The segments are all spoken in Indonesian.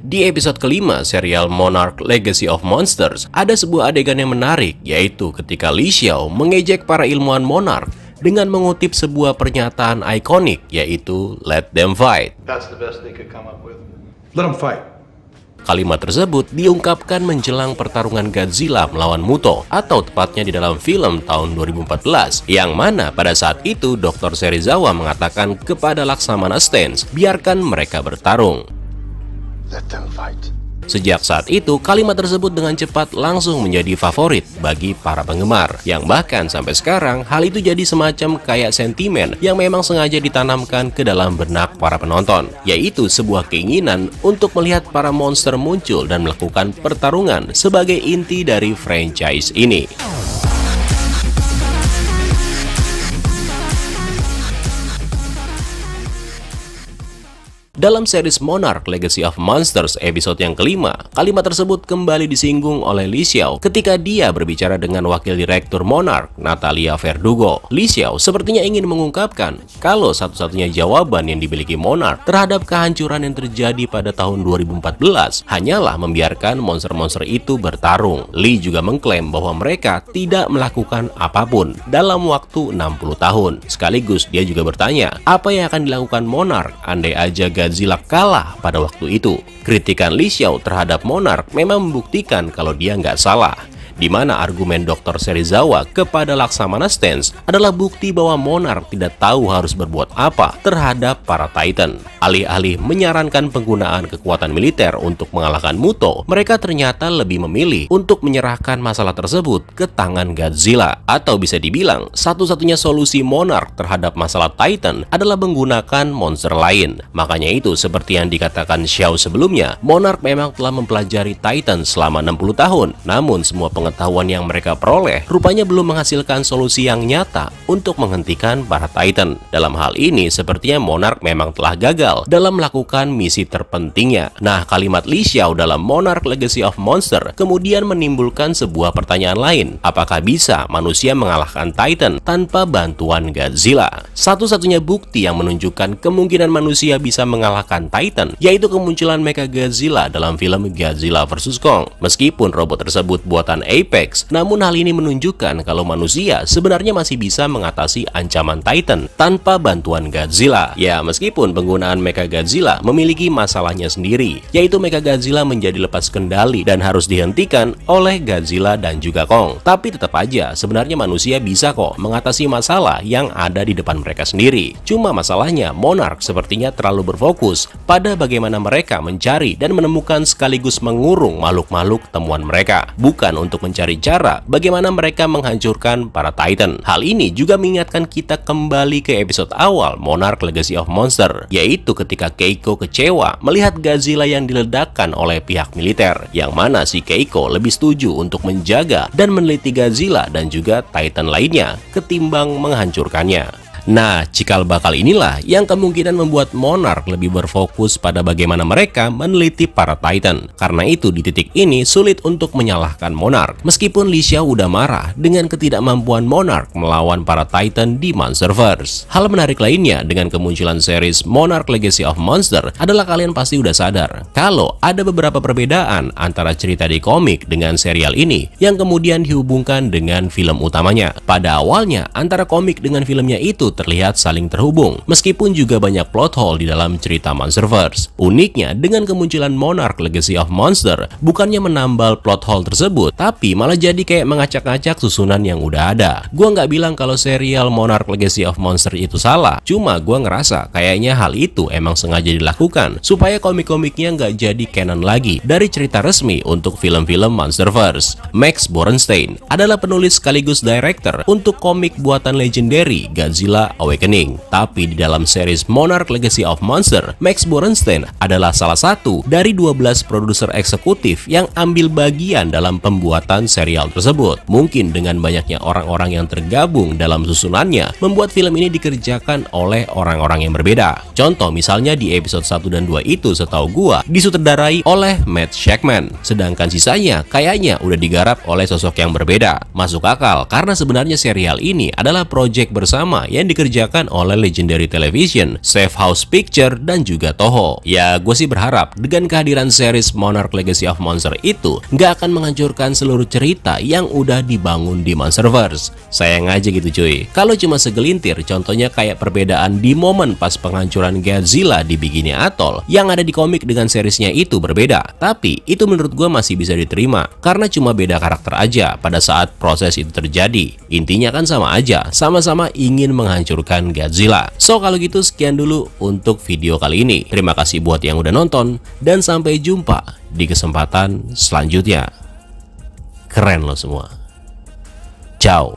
Di episode kelima serial Monarch Legacy of Monsters, ada sebuah adegan yang menarik, yaitu ketika Li Xiao mengejek para ilmuwan Monarch dengan mengutip sebuah pernyataan ikonik, yaitu "Let them fight". That's the best they could come up with. Let them fight. Kalimat tersebut diungkapkan menjelang pertarungan Godzilla melawan Muto, atau tepatnya di dalam film tahun 2014, yang mana pada saat itu Dr. Serizawa mengatakan kepada Laksamana Stance, biarkan mereka bertarung. Let them fight. Sejak saat itu, kalimat tersebut dengan cepat langsung menjadi favorit bagi para penggemar, yang bahkan sampai sekarang hal itu jadi semacam kayak sentimen yang memang sengaja ditanamkan ke dalam benak para penonton, yaitu sebuah keinginan untuk melihat para monster muncul dan melakukan pertarungan sebagai inti dari franchise ini. Dalam series Monarch Legacy of Monsters episode yang kelima, kalimat tersebut kembali disinggung oleh Li Xiao ketika dia berbicara dengan wakil direktur Monarch, Natalia Verdugo. Li Xiao sepertinya ingin mengungkapkan kalau satu-satunya jawaban yang dimiliki Monarch terhadap kehancuran yang terjadi pada tahun 2014 hanyalah membiarkan monster-monster itu bertarung. Li juga mengklaim bahwa mereka tidak melakukan apapun dalam waktu 60 tahun. Sekaligus dia juga bertanya, apa yang akan dilakukan Monarch andai aja Godzilla kalah pada waktu itu. Kritikan Li Xiao terhadap Monarch memang membuktikan kalau dia nggak salah, di mana argumen Dr. Serizawa kepada Laksamana Stance adalah bukti bahwa Monarch tidak tahu harus berbuat apa terhadap para Titan. Alih-alih menyarankan penggunaan kekuatan militer untuk mengalahkan Muto, mereka ternyata lebih memilih untuk menyerahkan masalah tersebut ke tangan Godzilla. Atau bisa dibilang, satu-satunya solusi Monarch terhadap masalah Titan adalah menggunakan monster lain. Makanya itu, seperti yang dikatakan Xiao sebelumnya, Monarch memang telah mempelajari Titan selama 60 tahun, namun semua pengetahuan yang mereka peroleh rupanya belum menghasilkan solusi yang nyata untuk menghentikan para Titan. Dalam hal ini, sepertinya Monarch memang telah gagal dalam melakukan misi terpentingnya. Nah, kalimat Li Xiao dalam Monarch Legacy of Monster kemudian menimbulkan sebuah pertanyaan lain. Apakah bisa manusia mengalahkan Titan tanpa bantuan Godzilla? Satu-satunya bukti yang menunjukkan kemungkinan manusia bisa mengalahkan Titan yaitu kemunculan Mecha Godzilla dalam film Godzilla vs Kong. Meskipun robot tersebut buatan Apex, namun hal ini menunjukkan kalau manusia sebenarnya masih bisa mengatasi ancaman Titan tanpa bantuan Godzilla. Ya, meskipun penggunaan Mecha Godzilla memiliki masalahnya sendiri, yaitu Mecha Godzilla menjadi lepas kendali dan harus dihentikan oleh Godzilla dan juga Kong. Tapi tetap aja, sebenarnya manusia bisa kok mengatasi masalah yang ada di depan mereka sendiri. Cuma masalahnya, Monarch sepertinya terlalu berfokus pada bagaimana mereka mencari dan menemukan sekaligus mengurung makhluk-makhluk temuan mereka, bukan untuk mencari cara bagaimana mereka menghancurkan para Titan. Hal ini juga mengingatkan kita kembali ke episode awal Monarch Legacy of Monster, yaitu ketika Keiko kecewa melihat Godzilla yang diledakkan oleh pihak militer, yang mana si Keiko lebih setuju untuk menjaga dan meneliti Godzilla dan juga Titan lainnya ketimbang menghancurkannya. Nah, cikal bakal inilah yang kemungkinan membuat Monarch lebih berfokus pada bagaimana mereka meneliti para Titan. Karena itu di titik ini sulit untuk menyalahkan Monarch. Meskipun Li Xiao udah marah dengan ketidakmampuan Monarch melawan para Titan di Monsterverse. Hal menarik lainnya dengan kemunculan series Monarch Legacy of Monster adalah kalian pasti udah sadar kalau ada beberapa perbedaan antara cerita di komik dengan serial ini yang kemudian dihubungkan dengan film utamanya. Pada awalnya antara komik dengan filmnya itu terlihat saling terhubung, meskipun juga banyak plot hole di dalam cerita Monsterverse. Uniknya, dengan kemunculan Monarch Legacy of Monster, bukannya menambal plot hole tersebut, tapi malah jadi kayak mengacak-acak susunan yang udah ada. Gua nggak bilang kalau serial Monarch Legacy of Monster itu salah, cuma gua ngerasa kayaknya hal itu emang sengaja dilakukan supaya komik-komiknya nggak jadi canon lagi dari cerita resmi untuk film-film Monsterverse. Max Borenstein adalah penulis sekaligus director untuk komik buatan legendary Godzilla Awakening. Tapi di dalam series Monarch Legacy of Monster, Max Borenstein adalah salah satu dari 12 produser eksekutif yang ambil bagian dalam pembuatan serial tersebut. Mungkin dengan banyaknya orang-orang yang tergabung dalam susunannya, membuat film ini dikerjakan oleh orang-orang yang berbeda. Contoh misalnya di episode 1 dan 2 itu setahu gua disutradarai oleh Matt Shakman, sedangkan sisanya kayaknya udah digarap oleh sosok yang berbeda. Masuk akal karena sebenarnya serial ini adalah project bersama yang dikerjakan oleh Legendary Television, Safe House Picture, dan juga Toho. Ya, gue sih berharap dengan kehadiran series Monarch Legacy of Monsters itu nggak akan menghancurkan seluruh cerita yang udah dibangun di Monsterverse. Sayang aja gitu cuy, kalau cuma segelintir, contohnya kayak perbedaan di momen pas penghancuran Godzilla di Bikini Atoll yang ada di komik dengan seriesnya itu berbeda. Tapi itu menurut gue masih bisa diterima karena cuma beda karakter aja pada saat proses itu terjadi. Intinya kan sama aja, sama-sama ingin menghancurkan Godzilla. So kalau gitu sekian dulu untuk video kali ini. Terima kasih buat yang udah nonton dan sampai jumpa di kesempatan selanjutnya. Keren lo semua. Ciao.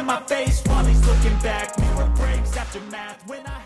My face while he's looking back, mirror breaks after math when I